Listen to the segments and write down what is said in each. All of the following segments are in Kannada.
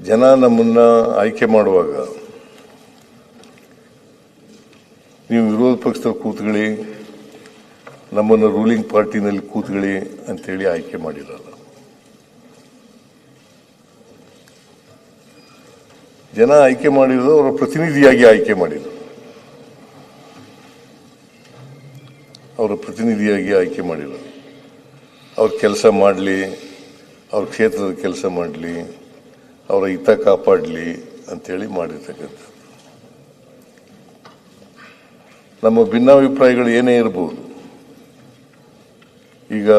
ಜನ ನಮ್ಮನ್ನ ಆಯ್ಕೆ ಮಾಡುವಾಗ ನೀವು ವಿರೋಧ ಪಕ್ಷದಲ್ಲಿ ಕೂತ್ಕೊಳ್ಳಿ, ನಮ್ಮನ್ನು ರೂಲಿಂಗ್ ಪಾರ್ಟಿನಲ್ಲಿ ಕೂತ್ಕೊಳ್ಳಿ ಅಂತೇಳಿ ಆಯ್ಕೆ ಮಾಡಿರಲ್ಲ. ಜನ ಆಯ್ಕೆ ಮಾಡಿರೋದು ಅವರ ಪ್ರತಿನಿಧಿಯಾಗಿ ಆಯ್ಕೆ ಮಾಡಿದರು. ಅವರ ಪ್ರತಿನಿಧಿಯಾಗಿ ಆಯ್ಕೆ ಮಾಡಿರೋದು. ಅವ್ರ ಕೆಲಸ ಮಾಡಲಿ, ಅವ್ರ ಕ್ಷೇತ್ರದ ಕೆಲಸ ಮಾಡಲಿ, ಅವರ ಹಿತ ಕಾಪಾಡಲಿ ಅಂತೇಳಿ ಮಾಡಿರ್ತಕ್ಕಂಥದ್ದು. ನಮ್ಮ ಭಿನ್ನಾಭಿಪ್ರಾಯಗಳು ಏನೇ ಇರ್ಬೋದು. ಈಗ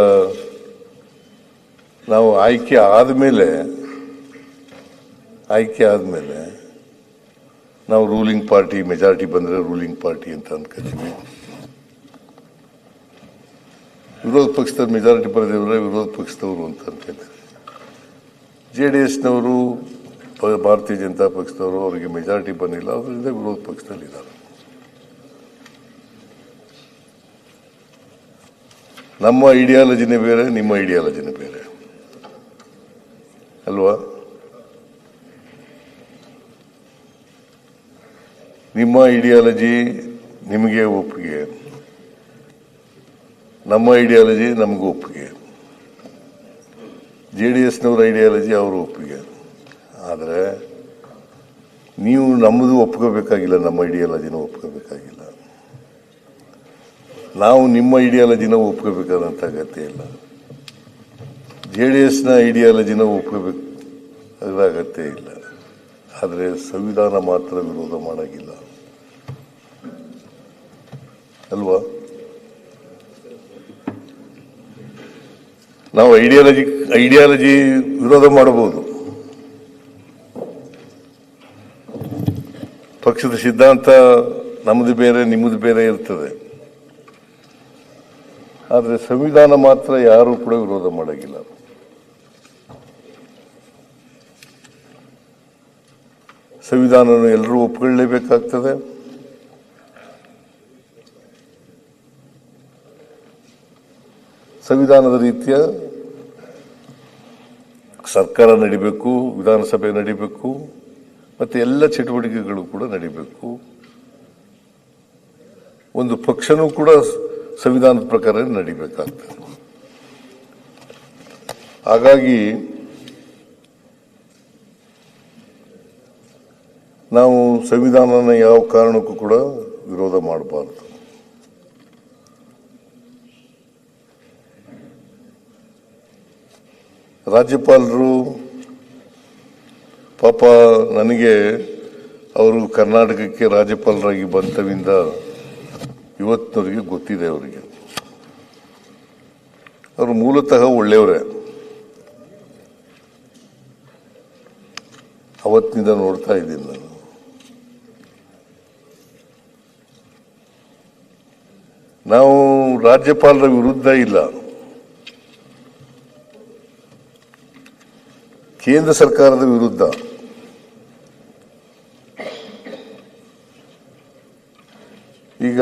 ನಾವು ಆಯ್ಕೆ ಆದಮೇಲೆ ನಾವು ರೂಲಿಂಗ್ ಪಾರ್ಟಿ, ಮೆಜಾರಿಟಿ ಬಂದರೆ ರೂಲಿಂಗ್ ಪಾರ್ಟಿ ಅಂತ ಅನ್ಕೋತೀವಿ. ವಿರೋಧ ಪಕ್ಷದ ಮೆಜಾರಿಟಿ ಬರೆದಿದ್ರೆ ವಿರೋಧ ಪಕ್ಷದವರು ಅಂತ ಅನ್ಕೋತೀವಿ. JDSನವರು, ಭಾರತೀಯ ಜನತಾ ಪಕ್ಷದವರು, ಅವರಿಗೆ ಮೆಜಾರಿಟಿ ಬಂದಿಲ್ಲ, ಅವರಿಂದ ವಿರೋಧ ಪಕ್ಷದಲ್ಲಿದ್ದಾರೆ. ನಮ್ಮ ಐಡಿಯಾಲಜಿನೇ ಬೇರೆ, ನಿಮ್ಮ ಐಡಿಯಾಲಜಿನೇ ಬೇರೆ ಅಲ್ವಾ? ನಿಮ್ಮ ಐಡಿಯಾಲಜಿ ನಿಮಗೆ ಒಪ್ಪಿಗೆ, ನಮ್ಮ ಐಡಿಯಾಲಜಿ ನಮಗೂ ಒಪ್ಪಿಗೆ, JDSನವರ ಐಡಿಯಾಲಜಿ ಅವರು ಒಪ್ಪಿಗೆ. ಆದರೆ ನೀವು ನಮ್ಮದು ಒಪ್ಕೋಬೇಕಾಗಿಲ್ಲ, ನಮ್ಮ ಐಡಿಯಾಲಜಿನ ಒಪ್ಕೋಬೇಕಾಗಿಲ್ಲ. ನಾವು ನಿಮ್ಮ ಐಡಿಯಾಲಜಿನ ಒಪ್ಕೋಬೇಕಾದಂಥ ಅಗತ್ಯ ಇಲ್ಲ. JDSನ ಐಡಿಯಾಲಜಿನ ಒಪ್ಕೋಬೇಕಾದ ಅಗತ್ಯ ಇಲ್ಲ. ಆದರೆ ಸಂವಿಧಾನ ಮಾತ್ರ ವಿರೋಧ ಮಾಡೋಂಗಿಲ್ಲ ಅಲ್ವಾ? ನಾವು ಐಡಿಯಾಲಜಿ ವಿರೋಧ ಮಾಡಬಹುದು, ಪಕ್ಷದ ಸಿದ್ಧಾಂತ ನಮ್ಮದು ಬೇರೆ, ನಿಮ್ಮದು ಬೇರೆ ಇರ್ತದೆ. ಆದರೆ ಸಂವಿಧಾನ ಮಾತ್ರ ಯಾರೂ ಕೂಡ ವಿರೋಧ ಮಾಡೋಂಗಿಲ್ಲ. ಸಂವಿಧಾನವನ್ನು ಎಲ್ಲರೂ ಒಪ್ಪಿಕೊಳ್ಳಲೇಬೇಕಾಗ್ತದೆ. ಸಂವಿಧಾನದ ರೀತಿಯ ಸರ್ಕಾರ ನಡಿಬೇಕು, ವಿಧಾನಸಭೆ ನಡಿಬೇಕು, ಮತ್ತೆ ಎಲ್ಲ ಚಟುವಟಿಕೆಗಳು ಕೂಡ ನಡಿಬೇಕು. ಒಂದು ಪಕ್ಷನೂ ಕೂಡ ಸಂವಿಧಾನದ ಪ್ರಕಾರ ನಡಿಬೇಕಾಗ್ತದೆ. ಹಾಗಾಗಿ ನಾವು ಸಂವಿಧಾನನ ಯಾವ ಕಾರಣಕ್ಕೂ ಕೂಡ ವಿರೋಧ ಮಾಡಬಾರ್ದು. ರಾಜ್ಯಪಾಲರು ಪಾಪ, ನನಗೆ ಅವರು ಕರ್ನಾಟಕಕ್ಕೆ ರಾಜ್ಯಪಾಲರಾಗಿ ಬಂತವಿಂದ ಇವತ್ತಿನವರಿಗೆ ಗೊತ್ತಿದೆ. ಅವರಿಗೆ ಅವರು ಮೂಲತಃ ಒಳ್ಳೆಯವರೇ. ಅವತ್ತಿನಿಂದ ನೋಡ್ತಾ ಇದ್ದೀನಿ ನಾನು. ನಾವು ರಾಜ್ಯಪಾಲರ ವಿರುದ್ಧ ಇಲ್ಲ, ಕೇಂದ್ರ ಸರ್ಕಾರದ ವಿರುದ್ಧ. ಈಗ